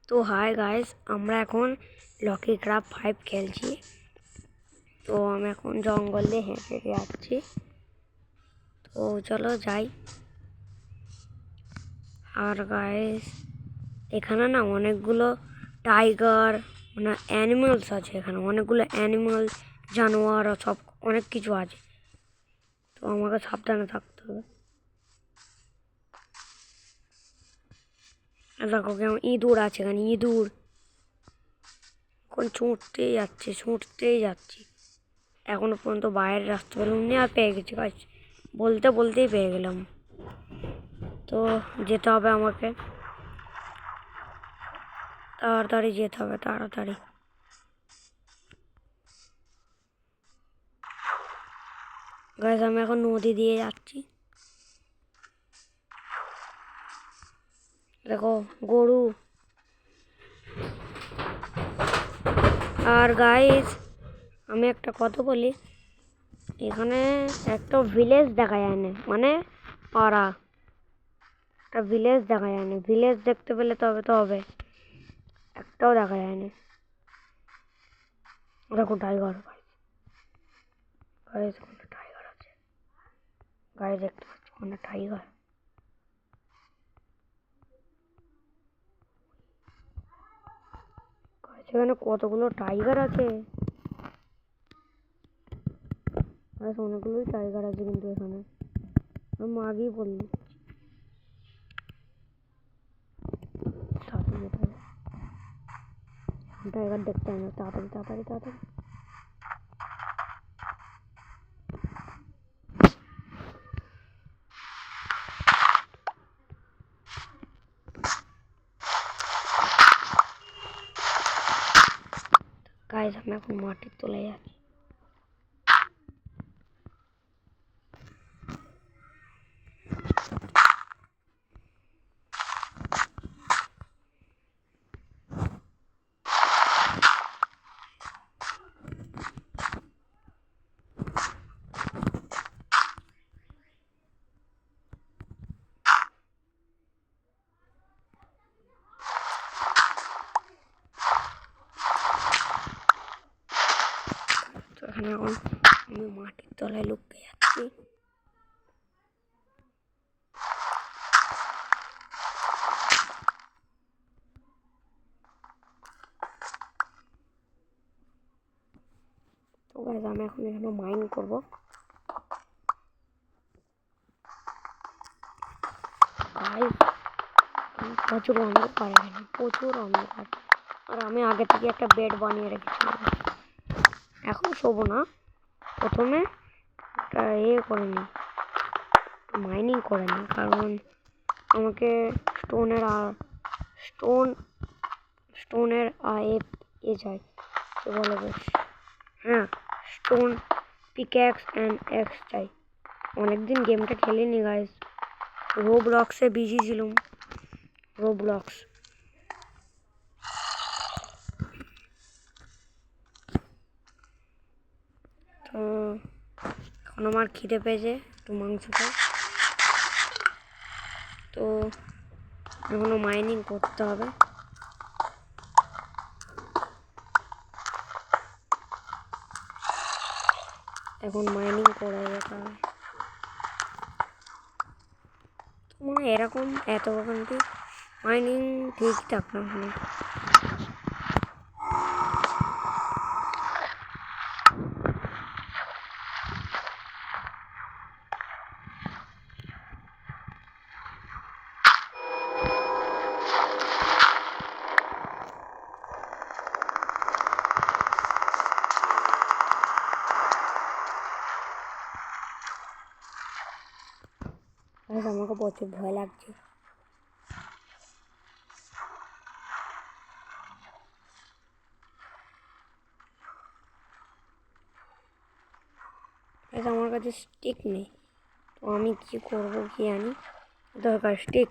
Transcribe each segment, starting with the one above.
তো hi guys, আমরা এখন লকি ক্রাফট 5 খেলছি। তো আমি এখন জঙ্গল দিয়ে হেঁটে হেঁটে যাচ্ছি। তো চলো যাই। আর গাইস এখানে না অনেকগুলো টাইগার মানে অ্যানিমালস আছে। এখানে অনেকগুলো অ্যানিমাল জানোয়ার সব অনেক কিছু আছে। তো আমাকে সাবধানে থাকতে হবে। দেখো কেমন ইঁদুর আছে এখানে, ইঁদুর। এখন ছুটতেই যাচ্ছি। এখনো পর্যন্ত বাইরের রাস্তা পেলাম নি, আর পেয়ে গেছি গাছ। বলতেই পেয়ে গেলাম। তো যেতে হবে আমাকে, তাড়াতাড়ি যেতে হবে, তাড়াতাড়ি। গাছ আমি এখন নদী দিয়ে যাচ্ছি। দেখো গরু। আর গাইস আমি একটা কথা বলি, এখানে একটা ভিলেজ দেখা যায় না, মানে পাড়া। একটা ভিলেজ দেখা যায় না। ভিলেজ দেখতে পেলে তবে তো হবে, একটাও দেখা যায় না। দেখো টাইগার। গাইস ওখানে টাইগার আছে। গাইস দেখতে পাচ্ছি ওখানে টাইগার। সেখানে কতগুলো টাইগার আছে। অনেকগুলোই টাইগার আছে কিন্তু এখানে। আমি আগেই বললি টাইগার দেখতে হবে। তাড়াতাড়ি তাড়াতাড়ি তাড়াতাড়ি। গাইস আমি এখন মাটির তলায় যাচ্ছি। তো এখানে এখন আমি মাটির তলায় লুকিয়ে যাচ্ছি। তো গাইস আমি এখন এখানে মাইন করবো। গাইস প্রচুর অন্ধকার, এখানে প্রচুর অন্ধকার। আর আমি আগে থেকে একটা বেড বানিয়ে রেখেছিলাম। এখন শোবো না, প্রথমে একটা করে নিই, মাইনিং করে নিই। কারণ আমাকে স্টোনের চাই, কি বলে বেশ, হ্যাঁ স্টোন পিক্যাক্স অ্যান্ড এক্স চাই। অনেকদিন গেমটা খেলিনি গাইস, রোবলক্সে বিজি ছিলাম। রোবলক্স তো এখন আমার খিদে পেয়েছে, একটু মাংস খাই। তো এখনো মাইনিং করতে হবে। এখন মাইনিং করে যেতে হবে। মানে এরকম এত ওখানটি মাইনিং ঠিক থাক না ওখানে। আমাকে প্রচুর ভয় লাগছে। আমার কাছে স্টিক নেই, তো আমি কি করবো কি জানি। দরকার স্টিক,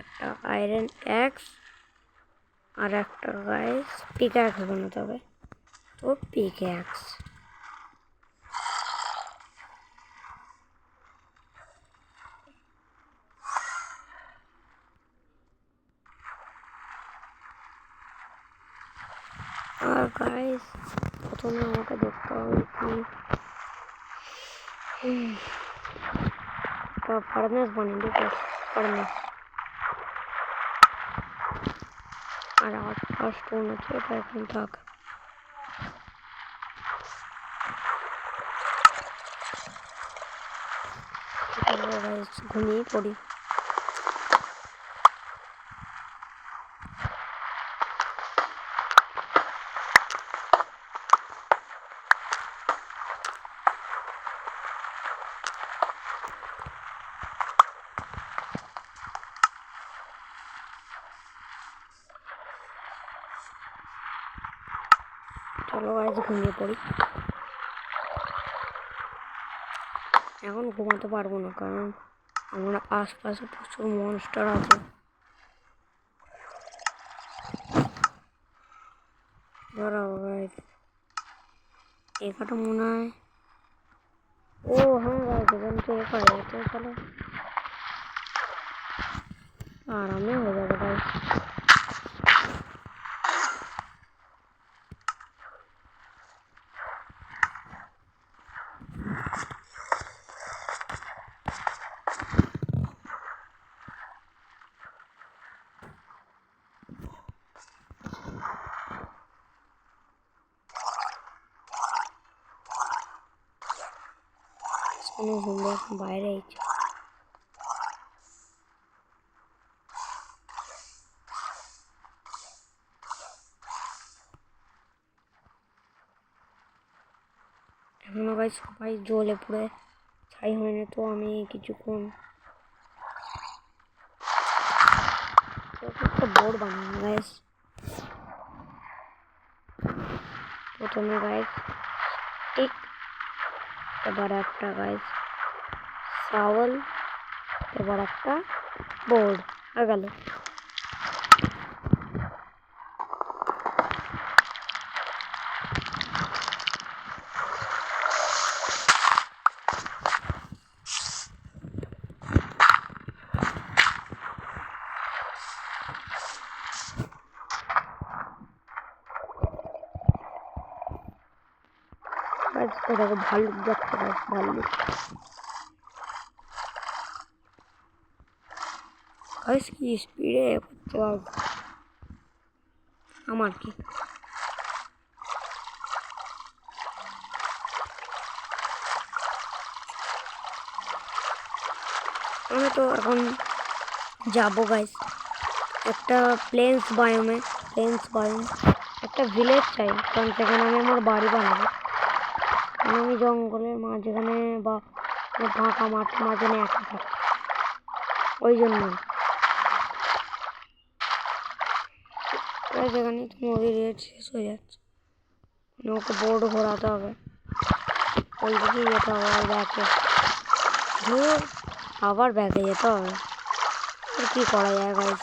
একটা আয়রন অ্যাক্স আর একটা গাইস পিক অ্যাক্স বানাতে হবে। তো পিক অ্যাক্স গাইস প্রথমে আমাকে দেখতে হবে কি ফার্নেস বানিয়ে দিতে ফার্নেস আর 8টা স্টোন আছে এটা এখন থাক। ঘুমিয়ে পড়ি। চলো গাইস ঘুমিয়ে পড়ি। এখন ঘুমাতে পারবো না কারণ আমরা আশপাশে প্রচুর মনস্টার আছে। দাঁড়াও গাইস এখানটা মনে হয় ও হ্যাঁ গাইস এখান থেকে পাওয়া যাচ্ছে। চলো আরামে হয়ে যাবে গাইস। কোনো জম্বি এখন বাইরে আইছে। এখনো গাইস সবাই জ্বলে পুড়ে ছাই হয়নি তো আমি কিছুক্ষণ একটা বোর্ড বানানো গাইস। প্রথমে গাইস ঠিক এবার একটা গাইস শাওয়াল এবার একটা বোর্ড হয়ে গেল। দেখো ভাল্লুক যাচ্ছে গাইস ভাল্লুক গাইস কি স্পিডে করতে পারবো আমার কি আমি তো এখন যাবো গাইস একটা প্লেন্স বায়োম একটা ভিলেজ চাই কারণ সেখানে আমি আমার বাড়ি বানাবো। আমি জঙ্গলের মাঝখানে বা ফাঁকা মাঠ মাঝখানে একা থাকি ওই জন্য সেখানে নদীর রেট শেষ হয়ে যাচ্ছে ওকে বোর্ড ঘোরাতে হবে ওই দিকেই যেতে হবে আর ব্যাকে আবার ব্যাকে যেতে হবে আর কি করা যায় গাইস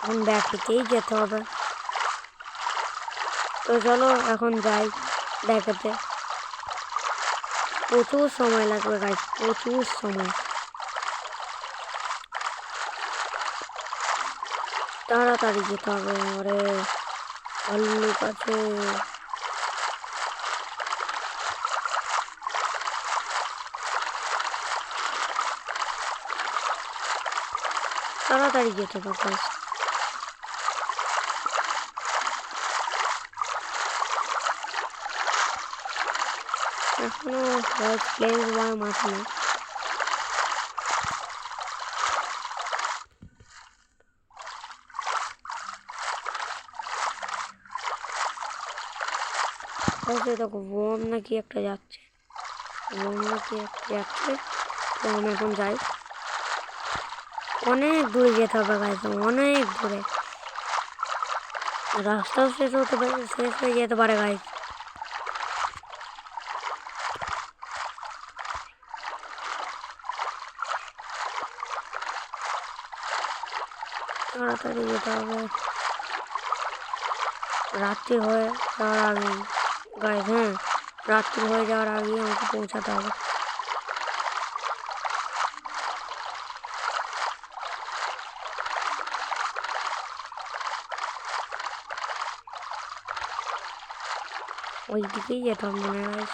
এখন ব্যাকেতেই যেতে হবে। তো চলো এখন যাই ব্যাকেতে প্রচুর সময় লাগবে গাইস প্রচুর সময় তাড়াতাড়ি যেতে হবে। আরে ভাল্লুক আছে তাড়াতাড়ি যেতে হবে গাইস। এখনো প্লেন্স বায়োম আছে না দেখো বোম নাকি একটা যাচ্ছে তো আমি এখন যাই অনেক দূরে যেতে হবে গাইস অনেক দূরে রাস্তাও শেষ হয়ে যেতে পারে গাইস। তাড়াতাড়ি যেতে হবে রাত্রি হয়ে যাওয়ার আগে গাইস হ্যাঁ রাত্রি হয়ে যাওয়ার আগেই আমাকে পৌঁছাতে হবে। ওই দিকেই যেতাম মনে হয়।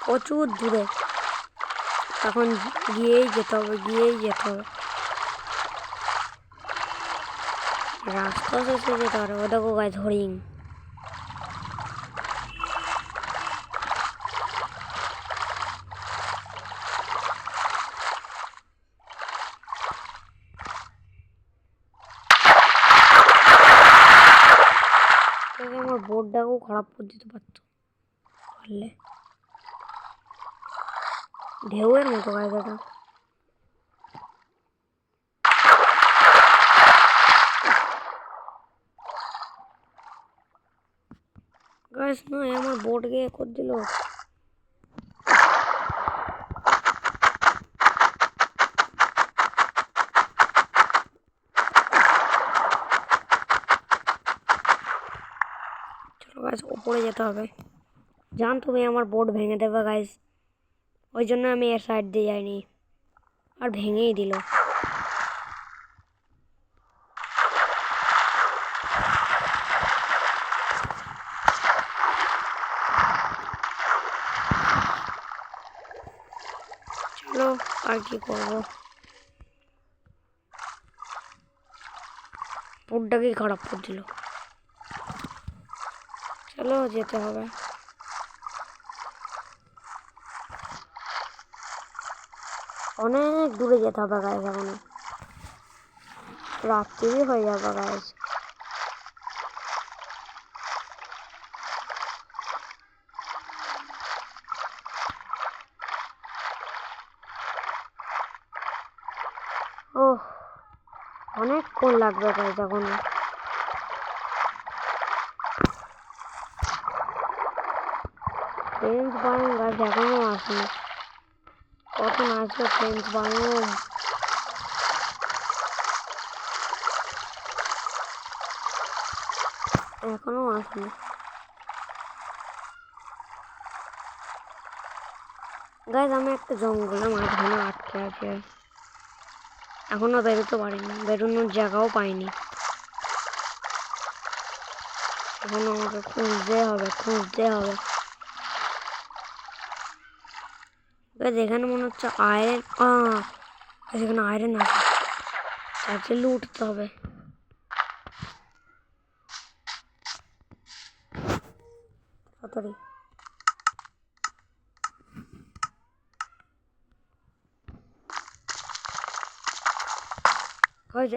প্রচুর দূরে, এখন গিয়েই যেতে হবে, রাস্তা শেষে যেতে হবে। ও দেখো গাছ হরিণ। আমার বোর্ডটাকেও খারাপ করে দিতে পারতো পারলে। ঢেউয়ের মতো গাছ এটা। গাছ নয়, আমার বোর্ড গিয়ে করে দিল। চলো গাছ ওপরে যেতে হবে। জান তুমি আমার বোর্ড ভেঙে দেবে গাইস, ওই জন্য আমি এর সাইড দিয়ে যাইনি, আর ভেঙেই দিল। চলো আর কি করবো, বোর্ডটাকেই খারাপ করে দিল। চলো যেতে হবে। অনেক দূরে যেতে হবে গাইস, এখন রাত্রি হয়ে যাবে গাইস। ওহ, অনেকক্ষণ লাগবে গাইস এখন। ফ্রেঞ্চ বাইন গাছ এখনো আসেনি, কখন আসবে ফ্রেঞ্চ বাইন? এখনো আসেনি গাইস। আমি একটা জঙ্গলের মাঝখানে আটকে আছে, এখনো বেরোতে পারিনি, বেরোনোর জায়গাও পাইনি। এখনো আমাকে খুঁজতে হবে। এখানে মনে হচ্ছে আয়রন, এখানে আয়রন আছে, চার্জে লুটতে হবে। তাড়াতাড়ি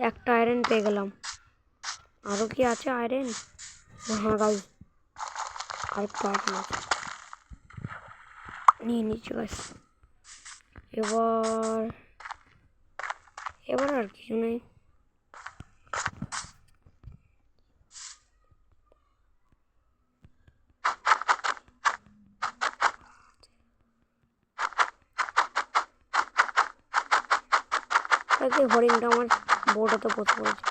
একটা আয়রন পেয়ে গেলাম। আরো কি আছে আয়রন? হ্যাঁ গাইস, আরেকটা আয়রন আছে, নিয়ে নিচ্ছি গাইস। এবার আর কিছু নেই। হরিণটা আমার বোর্ডে তো বসে পড়েছে।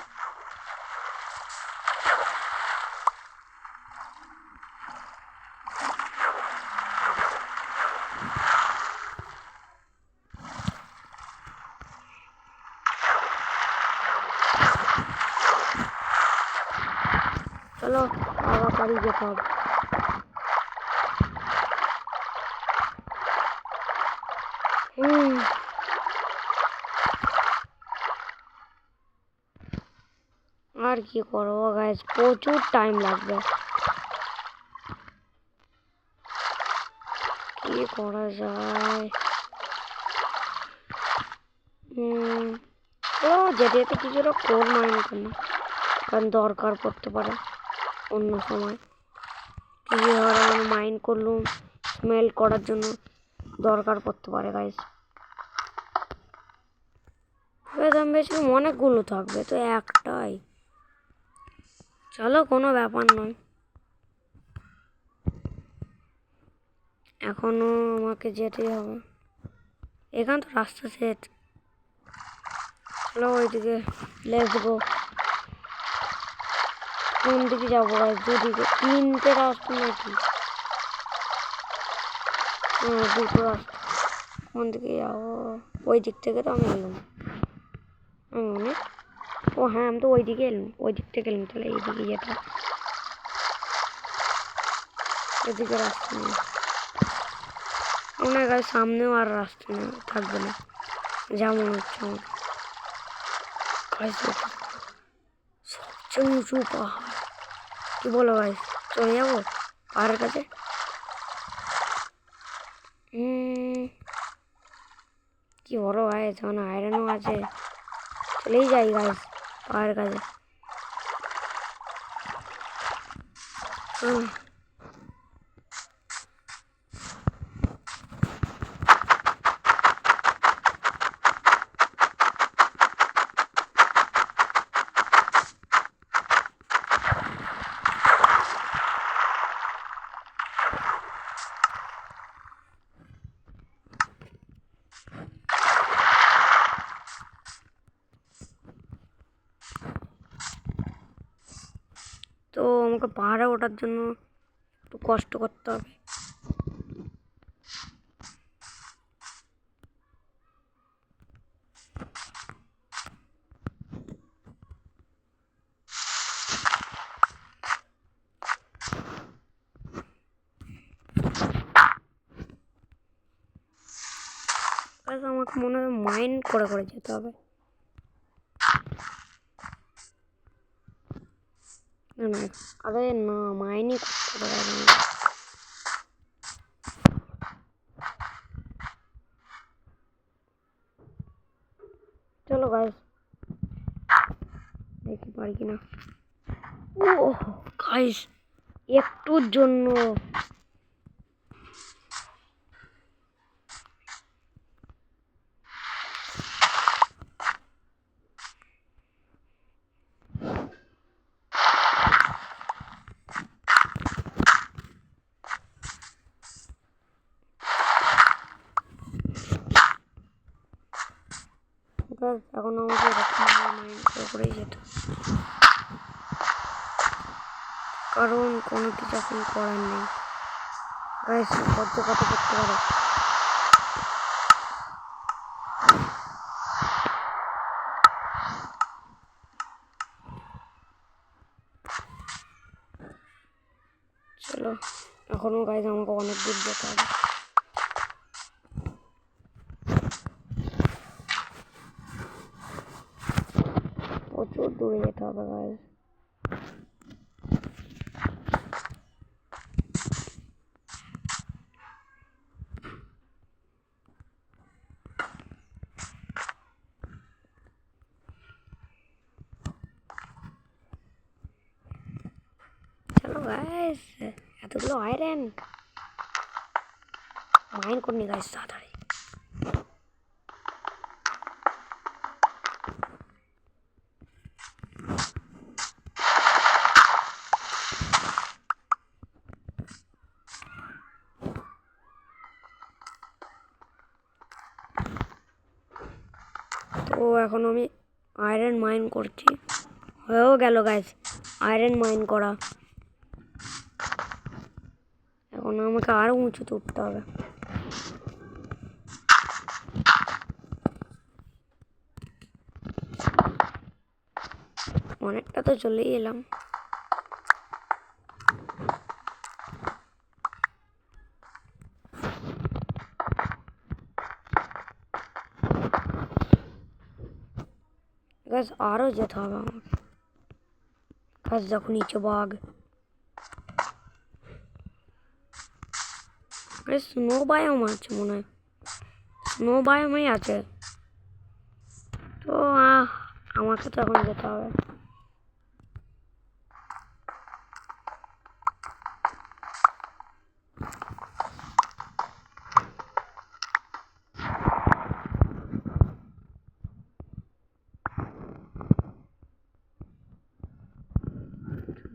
চলো তাড়াতাড়ি যেতে হবে। আর কি করবো গাইস, প্রচুর টাইম লাগবে। কি করা যায়? যেতে যেতে কিছুটা কোর মাইন করলাম, কারণ দরকার পড়তে পারে অন্য সময়। কি আর মাইন করলুম স্মেল করার জন্য দরকার পড়তে পারে গাইস। দাম বেশি অনেকগুলো থাকবে তো একটাই। চলো কোনো ব্যাপার নয়, এখনো আমাকে যেতেই হবে। এখান তো রাস্তা সেট। চলো ওইদিকে, লেটস গো। কোন দিকে যাবো গাইস? দুদিকে, তিনটে রাস্তা নাকি? দুটো রাস্তা। কোন দিকে যাবো? ওই দিক থেকে তো আমি গেলাম। মানে ও হ্যাঁ আমি তো ওই দিকে এলাম, ওই দিক থেকে এলাম, তাহলে এইদিকে যেতে হবে। এদিকে রাস্তা নেই মনে হয়, সামনেও আর রাস্তা নেই থাকবে না যা মনে হচ্ছে আমার। সবচেয়ে উঁচু পাহাড়, কি বলো ভাই, চলে যাবো পাহাড়ের কাছে? কি বড় ভাই, যেমন আয়রনও আছে, চলেই যাই গাইস পাহাড়ের কাছে। তো আমাকে পাহাড়ে ওঠার জন্য একটু কষ্ট করতে হবে। আমাকে মনে হয় মাইন্ড করে করে যেতে হবে। না আরে না, মাইনই করতে পারবে না। চলো গাইস দেখি পারি কিনা। ও গাইস একটুর জন্য এখন আমাকে এরকম মাইন্ড করেই যেতে, কারণ কোনো কিছু এখন করার নেই। গাইস কত করতে পারে। চলো এখনো গাইস আমাকে অনেক দূর যেতে হবে। প্রচুর দূরে যেতে হবে গাইস। চলো গাইস এতগুলো আয়রন মাইন করনি গাইস তাড়াতাড়ি। তো এখন আমি আয়রন মাইন করছি, হয়েও গেল গাইস আয়রন মাইন করা। এখন আমাকে আরো উঁচুতে উঠতে হবে। অনেকটা তো চলেই এলাম। গাইস আরো যেতে হবে আমাকে। গাইস দেখো নিচে বাঘ। গাইস স্নো বায়োম আছে মনে হয়, স্নো বায়োমই আছে। তো আমাকে তো এখন যেতে হবে।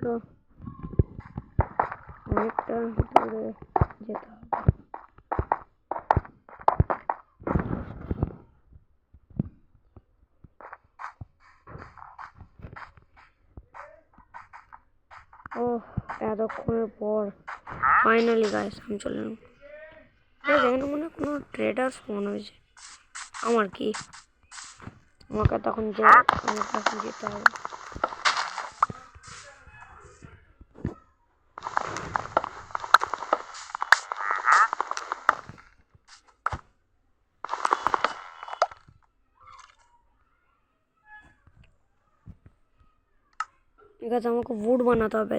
তো অনেকটা দূরে যেতে হবে। ও এতক্ষণের পর ফাইনালি গাইস আমি চলে এলাম। এখানে মনে হয় কোনো ট্রেডার্স মনে হয়েছে আমার কি। আমাকে তখন যেতে হবে। ঠিক আছে, আমাকে উড বানাতে হবে।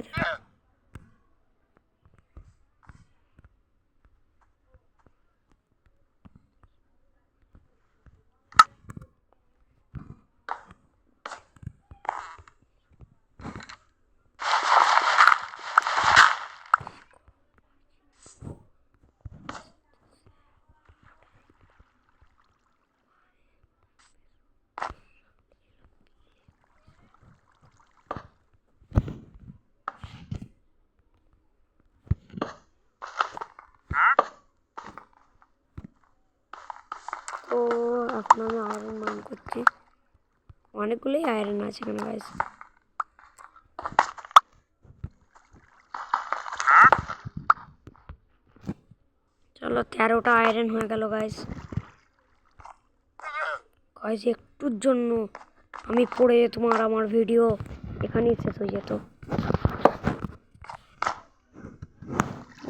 তো এখন আমি আয়রন মাইন করছি। অনেকগুলোই আয়রন আছে এখানে গাইস। চলো 13টা আয়রন হয়ে গেল গাইস। গাইস একটুর জন্য আমি পড়ে যেতাম আর আমার ভিডিও এখানেই শেষ হয়ে যেত।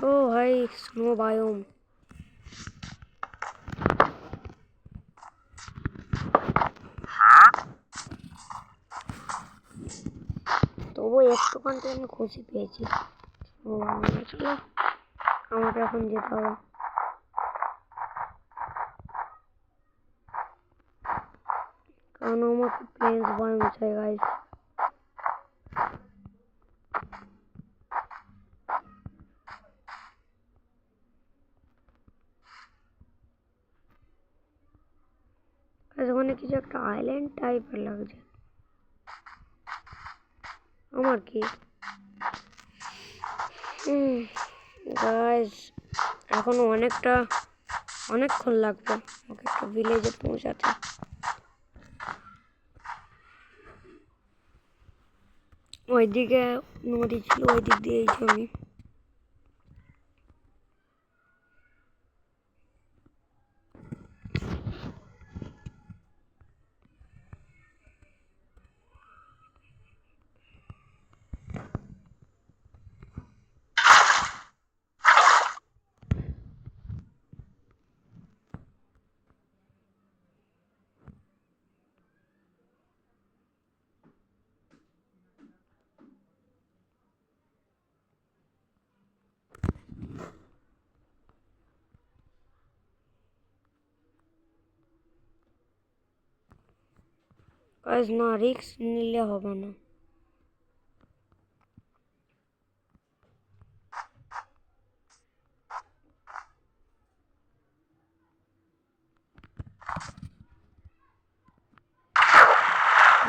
ও ভাই স্নো বায়োম। তবু একটুখানতে আমি খুশি পেয়েছি। চলো আমাকে এখন যেতে হবে। কারণ আমাকে প্লেন্স বায়োম চাই গাইস। ওখানে কিছু একটা আইল্যান্ড টাইপের লাগছে। আমার কি গাইস এখনো অনেকক্ষণ লাগবে আমাকে একটা ভিলেজে পৌঁছাতে। ওইদিকে নদী ছিল, ওই দিক দিয়ে আমি। গাইস না, রিস্ক নিলে হবে না।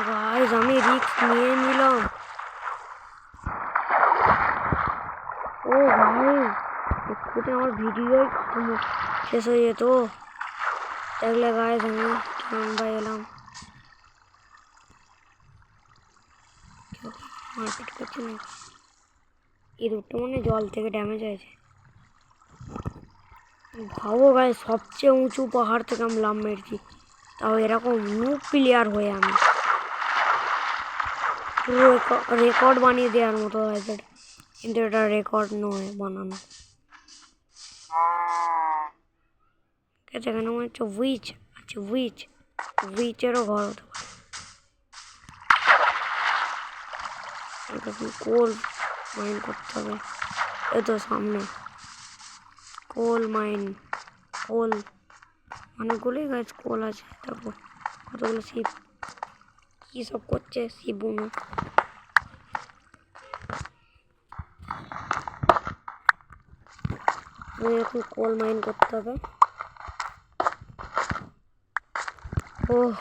গাইস আমি রিস্ক নিয়ে নিলাম। ও ভাই একটুতে আমার ভিডিও শেষ হয়ে যেত। দেখলে গাইস আমি কেমন ভাই এলাম। মারপিট করছি না, এই দুটো মানে জল থেকে ড্যামেজ হয়েছে। ভাবো গাইস সবচেয়ে উঁচু পাহাড় থেকে আমি লাফ মেরেছি, তাও এরকম নুব প্লেয়ার হয়ে আমি। পুরো রেকর্ড বানিয়ে দেওয়ার মতো হয়েছে, কিন্তু এটা রেকর্ড নয় বানানো। ঠিক আছে, এখানে মনে হচ্ছে উইচ আছে, উইচেরও ঘর হতে পারে। কোল মাইন করতে হবে, এই তো সামনে কোল মাইন। কোল অনেকগুলোই গাছ কোল আছে। দেখো কতগুলো শিপ কি সব করছে শিবুনো। এখন কোল মাইন করতে হবে। ওহ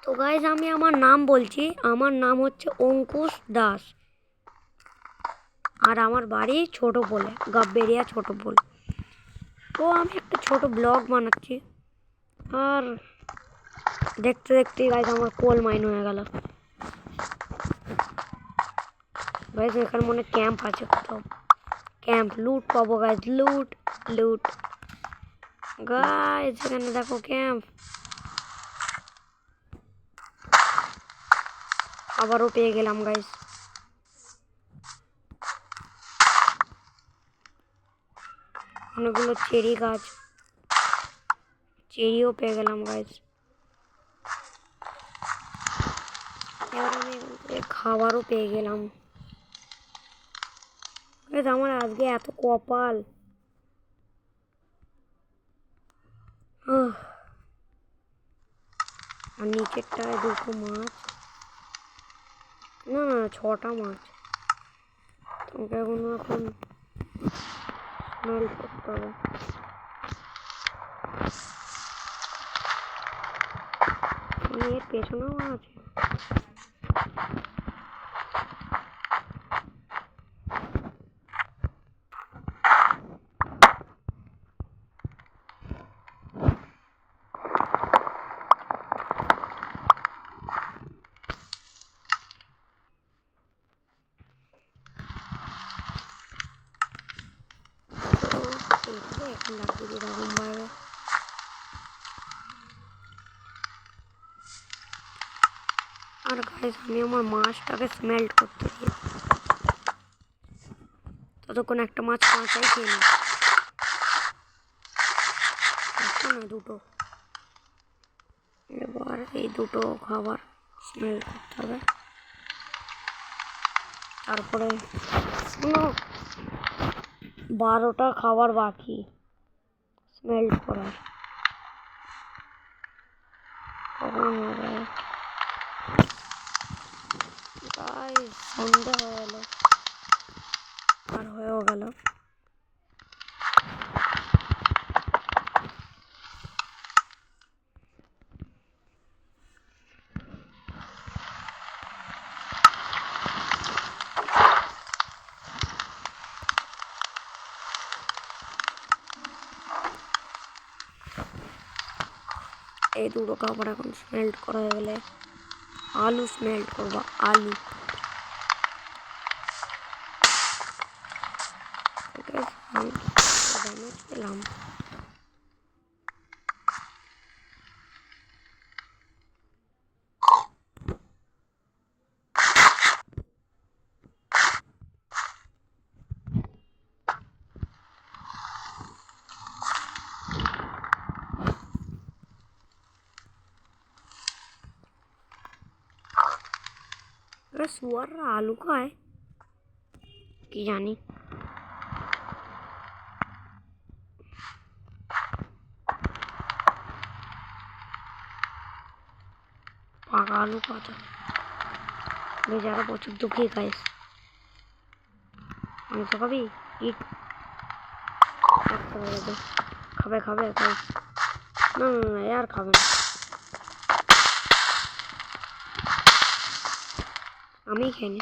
তো গাইজ আমি আমার নাম বলছি, আমার নাম হচ্ছে অঙ্কুশ দাস, আর আমার বাড়ি ছোট পোলে, গাব্বেরিয়া ছোট পোল। তো আমি একটা ছোট ব্লগ বানাচ্ছি, আর দেখতে দেখতে গাইজ আমার কোল মাইন হয়ে গেল। গাইজ এখানে মনে ক্যাম্প আছে, কোথাও ক্যাম্প লুট পাবো গাইজ, লুট গাইস এখানে দেখো ক্যাম্প, আবারও পেয়ে গেলাম গাইস। অনেকগুলো চেরি গাছ, চেরিও পেয়ে গেলাম গাইস। এবার আমি খাবারও পেয়ে গেলাম। আমার আজকে এত কপাল। আর নিচেরটায় দুটো মাছ, না 6টা মাছ। তোমাকে এখন স্মেল করতে হবে। এর পেছনেও আছে। এখন রাখি এরকম ভাবে। আর গাইস আমি আমার মাছটাকে স্মেল্ট করতে দিই, ততক্ষণ একটা মাছ কাঁচাই খেয়ে নিই। একটা না দুটো। এবার এই দুটো খাবার স্মেল করতে হবে। তারপরে 12টা খাবার বাকি স্মেল করার। কখন হবে? গাইস সন্ধ্যা হয়ে গেল, আর হয়েও গেল। এই দুটো খাবার এখন স্মেল্ট করা হয়ে গেলে আলু স্মেল্ট করবো। আলু পেলাম। শুয়াররা আলু খায় কি জানি। পাকা আলু খাওয়া বেচারা প্রচুর দুঃখী খাইস। মাংস খাবি? ইট খাবে খাবে খাই। না আর খাবে না, আমি খেয়ে নি।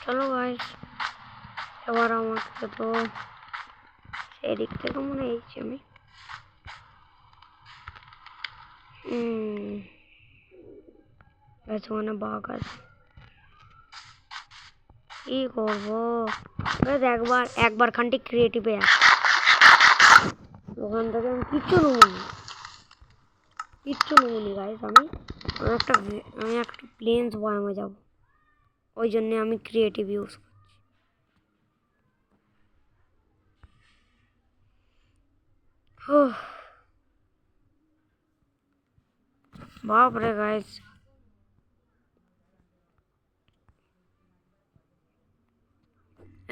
চলো গাইস, এবার আমাকে তো সেদিক থেকে মনে হয়েছে আমি ওখানে বাঘ আছে। কি করবো একবার খানটি ক্রিয়েটিভে আছে, ওখান থেকে আমি কিচ্ছু নেবনি গাইস। আমি একটা প্লেন্স বয়ামে যাব, ওই জন্যে আমি ক্রিয়েটিভ ইউজ করছি। বাপরে গাইস,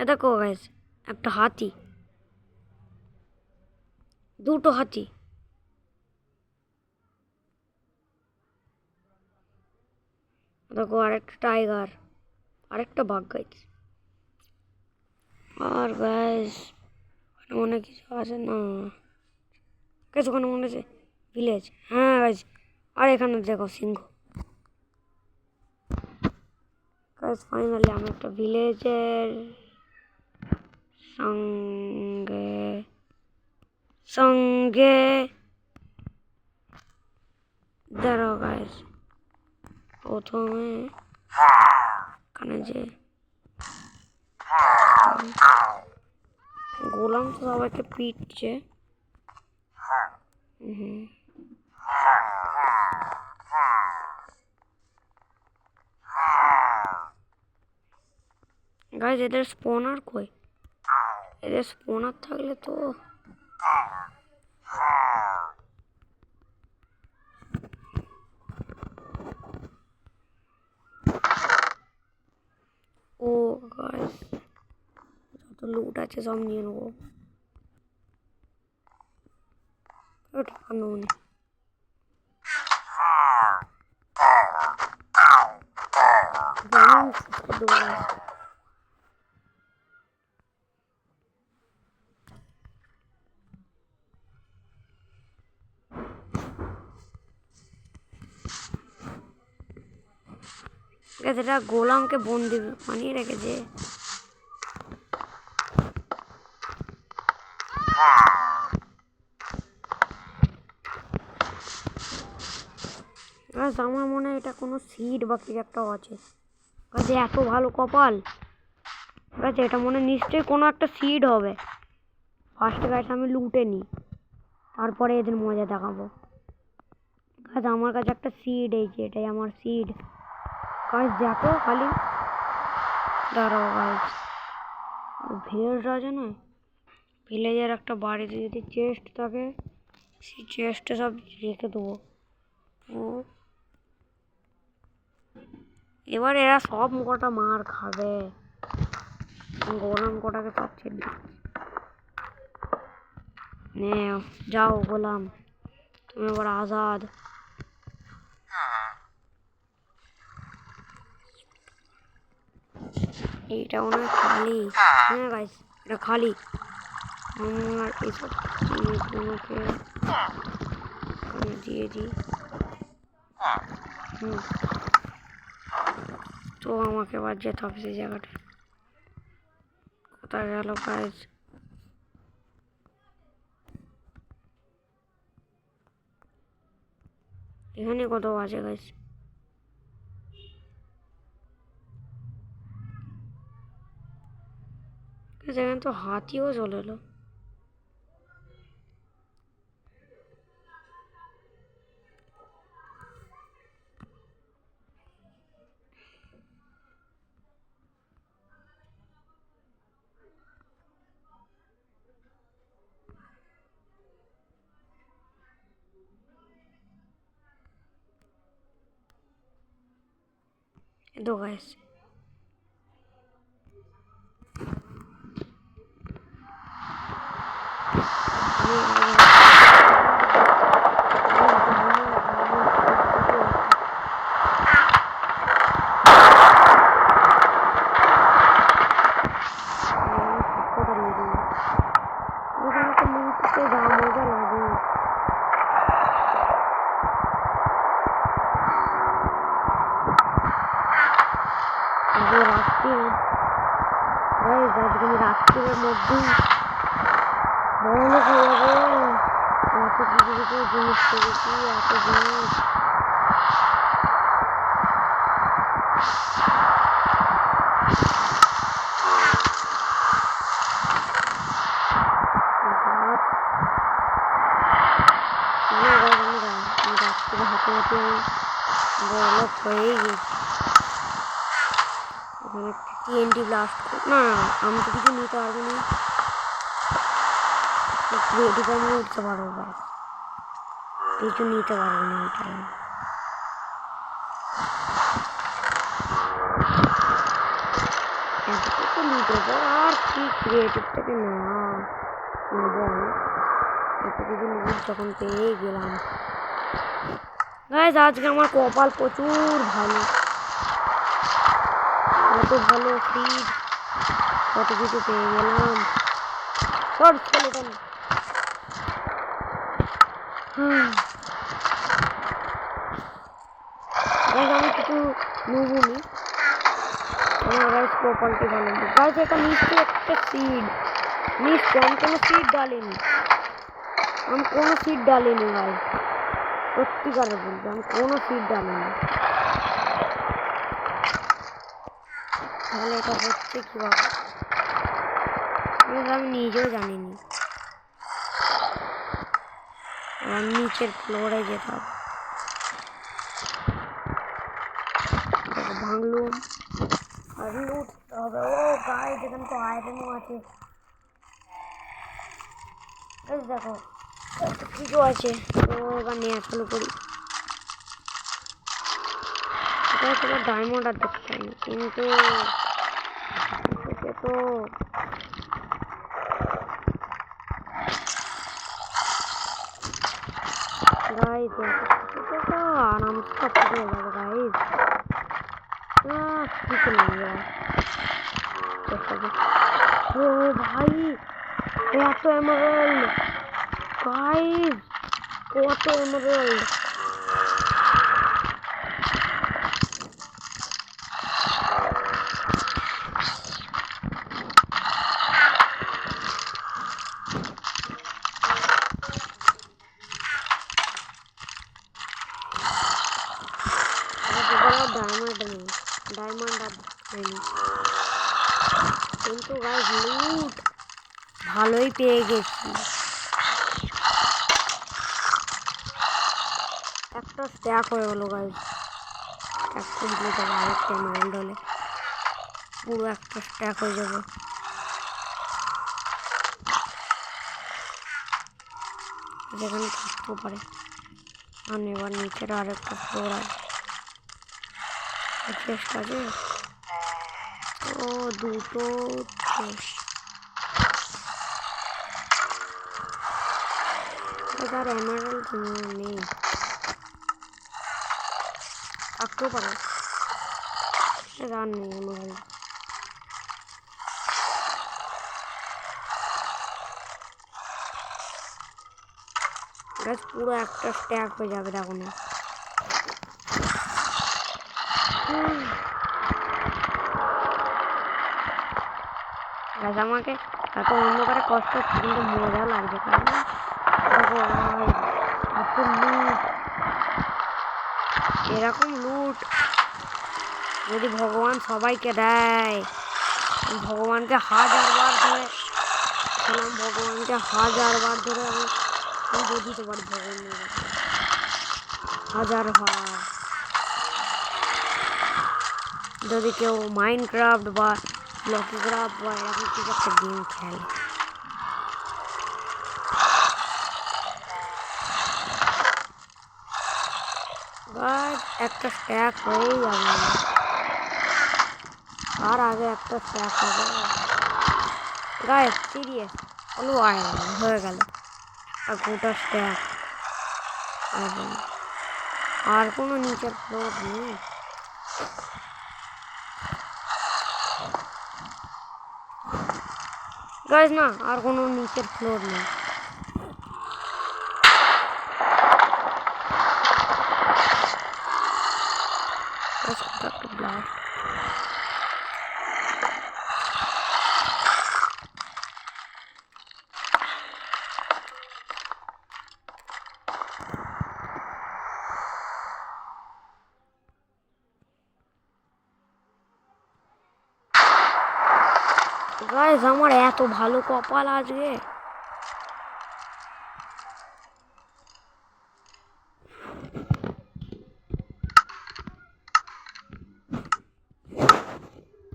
এ দেখো গাইস একটা হাতি। দুটো হাতি। দেখো আরেকটা টাইগার, আরেকটা বাঘ গাইজ। আর গাইজ মনে কিছু আছে না গাইজ, ওখানে মনে আছে ভিলেজ। হ্যাঁ গাইজ, আর এখানে দেখো সিংহ। গাইজ ফাইনালি আমি একটা ভিলেজের সঙ্গে সঙ্গে দাঁড়াও গাইজ, প্রথমে এখানে যে গোলাম তো সবাইকে পিটছে। গাইজ এদের স্পনার কই? এদের স্পনার থাকলে তো ও গাইজ যত লুট আছে সব নিয়ে নেবো। টাকা নেবো না। এটা গোলামকে বন্দি বানিয়ে রেখেছে। আমার মনে হয় এটা কোনো সিড বা কিছু একটা আছে। কাজে এত ভালো কপাল গাছ, এটা মনে নিশ্চয়ই কোনো একটা সিড হবে। ফার্স্ট গাছ আমি লুটে নিই, তারপরে এদের মজা দেখাবো। গাছ আমার কাছে একটা সিড, এই যে এটাই আমার সিড। গাছ দেখো খালি, দাঁড়াও গাছ, ভিলেজ আছে না, ভিলেজের একটা বাড়িতে যদি চেস্ট থাকে, সেই চেস্টে সব রেখে দেবো। এবার এরা সব কটা মার খাবে। গোলাম কটাকে সব ছেড়ে নে, যাও গোলাম, তুমি এবার আজাদ। এইটা মনে হয় খালি। হ্যাঁ গাইস, এটা খালি। আমার এইসব জিনিসগুলোকে আমি দিয়ে দিই। তো আমাকে এবার যেতে হবে সেই জায়গাটা। কোথায় গেল গাইস? এখানে কত আছে গাইস? এখানে তো হাতিও চলে এলো। दो गाइस, রাত্রির মধ্যেই বড়লোক হয়ে যাবো। এত কিছু কিছু জিনিস পেয়েছি, এত জিনিস। রাত্রিরে হাতে হাতে বড়লোক হয়েই গেছি। ওখানে TNT ব্লাস্ট না, আমি তো কিছু নিতে পারবো না। এদিকে আমি উঠতে পারবো, ব্যাস কিছু নিতে পারবো না। এতটুকু নিতে পারবো, আর কি ক্রিয়েটিভ থেকে নেওয়া নেবো আমি। এত কিছু লুট যখন পেয়ে গেলাম গাইস, আজকে আমার কপাল প্রচুর ভালো। কত ভালো ফিড, কত কিছু পেয়ে গেলাম। Short skeleton. গাইস আমি কিছু নেবনি, আমার গাইস কপালটি ভালো। গাইস এটা নিশ্চয়ই একটা সিড, নিশ্চয় আমি কোনো সিড ডালিনি, আমি কোনো সিড ডালিনি গাইস, সত্যিকারে বলছি আমি কোনো সিড ডালিনি। তাহলে এটা হচ্ছে কিভাবে আমি নিজেও জানিনি। আমি নিচের ফ্লোরে যেতাম, ভাঙলুম আর লুট হবে। ও গাইস এখানে তো আয়রনও আছে, দেখো কিছু আছে। তো এবার নেওয়া চালু করি। তোমার ডায়মন্ড আর দেখতে পাইনি, কিন্তু তো গাইস আরামসে সব কিছু হয়ে যাবে গাইস। কিছু নেই ও ভাই, কত এমারেল্ড গাইস, কত এমারেল্ড। ডায়মন্ড নেই, ডায়মন্ড আর নেই, কিন্তু গাইস লুট ভালোই পেয়ে গেছি। একটা স্ট্যাক হয়ে গেলো গাইস, স্ট্যাক কমপ্লিট হবে। আরেকটা এমারেল্ড হলে পুরো একটা স্ট্যাক হয়ে যাবে। যেখানে থাকতেও পারে। আর এবার নিচের আরেকটা ফ্লোর আছে, চেষ্টা আছে। ও দুটো আর এমারেল্ড নেই, থাকতেও পারে। আর নেই এমারেল্ড। পুরো একটা স্ট্যাক হয়ে যাবে দেখো না। আমাকে এত অন্ধকারে কষ্ট হচ্ছে, কিন্তু মজা লাগছে। কারণ দেখো এত লুট, এরকম লুট যদি ভগবান সবাইকে দেয়, ভগবানকে হাজারবার ধরে ভগবানকে হাজারবার ধরে আমি পুজো দিতে পারি। ভগবানের হাজারবার যদি কেউ মাইনক্রাফট বা ব্লকি ক্রাফট বা এরকম কিছু একটা গেম খেলে। একটা স্ট্যাক হয়েই যাবে, আর আগে একটা স্ট্যাক হবে গাইস। সিরিয়াস কোনো হয়ে গেল আর গোটা স্ট্যাক। আর কোনো নিচের ফ্লোর নেই গাইস, না আর কোনো নিচের ফ্লোর নেই। ব্লাস্ট গাইস, আমার এত ভালো কপাল আজকে।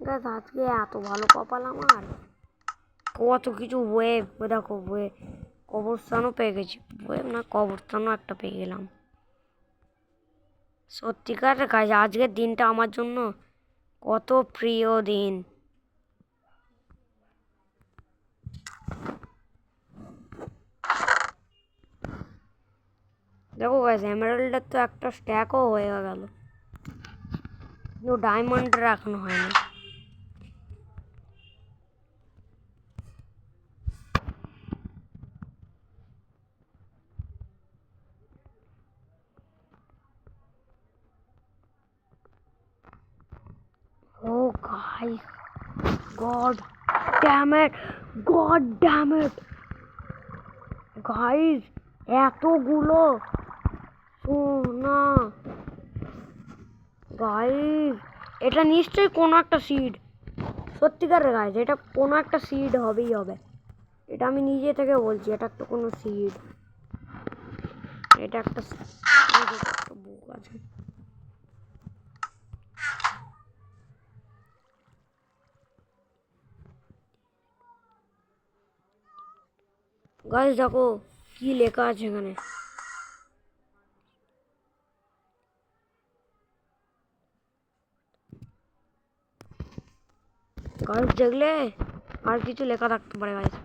গাইস আজকে এত ভালো কপাল আমার, কত কিছু ওয়েব, দেখো ওয়েব, কবরস্থানও পেয়ে গেছি। ওয়েব না, কবরস্থানও একটা পেয়ে গেলাম। সত্যিকার গাইস আজকের দিনটা আমার জন্য কত প্রিয় দিন। দেখো গাইস এমারেল্ডের তো একটা স্ট্যাকও হয়ে গেল, কিন্তু ডায়মন্ডের এখনো হয়নি। Oh guys, god damn it, god damn it guys, এতগুলো সোনা গাইস, এটা নিশ্চয়ই কোনো একটা সিড, সত্যিকারের গাইস এটা কোনো একটা সিড হবেই হবে, এটা আমি নিজে থেকে বলছি, এটা একটা কোনো সিড, এটা একটা বুক আছে। গাইস দেখো কি লেখা আছে এখানে, গাইস দেখলে আর কিছু লেখা থাকতে পারে গাইস,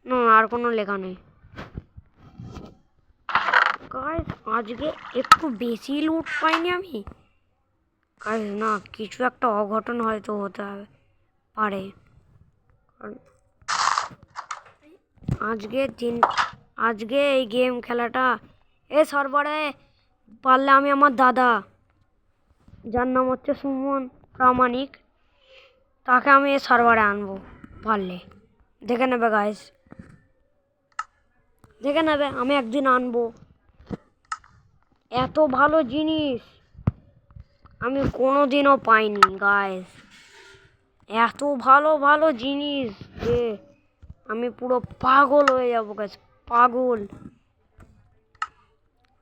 না আর কোনো লেখা নেই গাইস। আজকে একটু বেশি লুট পাইনি আমি গাইস, না কিছু একটা অঘটন হয়তো হতে হবে পারে, কারণ আজকে এই গেম খেলাটা এই সার্ভারে পারলে আমি আমার দাদা, যার নাম হচ্ছে সুমন প্রামাণিক, তাকে আমি এই সার্ভারে আনবো, পারলে দেখে নেবে গাইস, দেখে নেবে, আমি একদিন আনবো। এত ভালো জিনিস আমি কোনোদিনও পাইনি গাইস, এত ভালো ভালো জিনিস যে আমি পুরো পাগল হয়ে যাবো গাইস, পাগল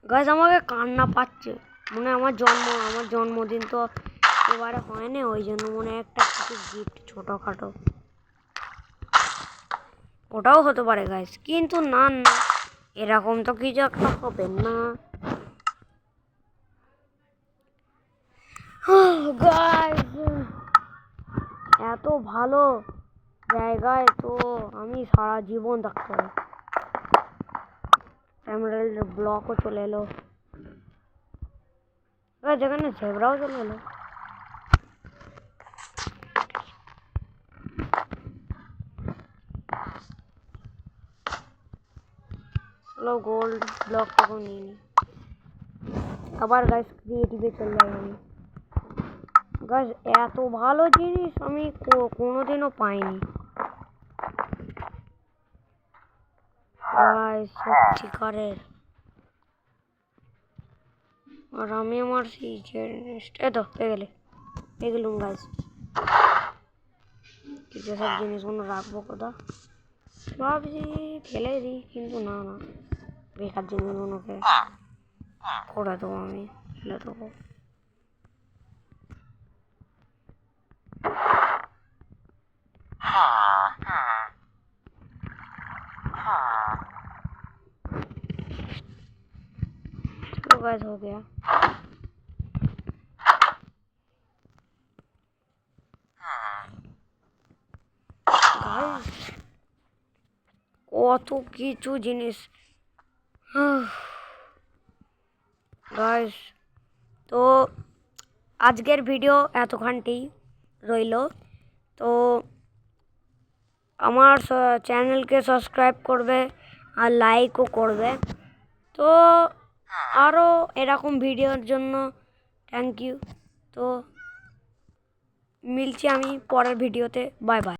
গাইস। আমাকে কান্না পাচ্ছে, মনে হয় আমার জন্মদিন তো এবারে হয়নি, ওই জন্য মনে হয় একটা কিছু গিফট ছোটোখাটো, ওটাও হতে পারে গাইস, কিন্তু না না এরকম তো কিছু একটা হবে না গাইস। এত ভালো জায়গায় তো আমি সারা জীবন থাকতে পারি। এমারেল্ড ব্লকও চলে এলো, যেখানে জেব্রাও চলে এলো। চলো গোল্ড ব্লকটাকে নিয়ে নি, আবার গাইস ক্রিয়েটিভে চলে যাই আমি গাইস, এত ভালো জিনিস আমি কোনোদিনও পাইনি গাইস, সত্যিকারের। আর আমি আমার সেই এই তো পেয়ে গেলুম গাইস, কিছু সব জিনিসগুলো রাখবো কোথা, ভাবছি ফেলে দিই, কিন্তু না না বেকার জিনিসগুলোকে করে দেবো, আমি ফেলে দেবো। चलो गाइस हो गया, गाइस কত কিছু জিনিস গাইস। তো আজকের ভিডিও এতখানটি রইল, তো আমার চ্যানেলকে সাবস্ক্রাইব করবে আর লাইকও করবে, তো আরও এরকম ভিডিওর জন্য থ্যাংক ইউ। তো মিলছি আমি পরের ভিডিওতে, বাই বাই।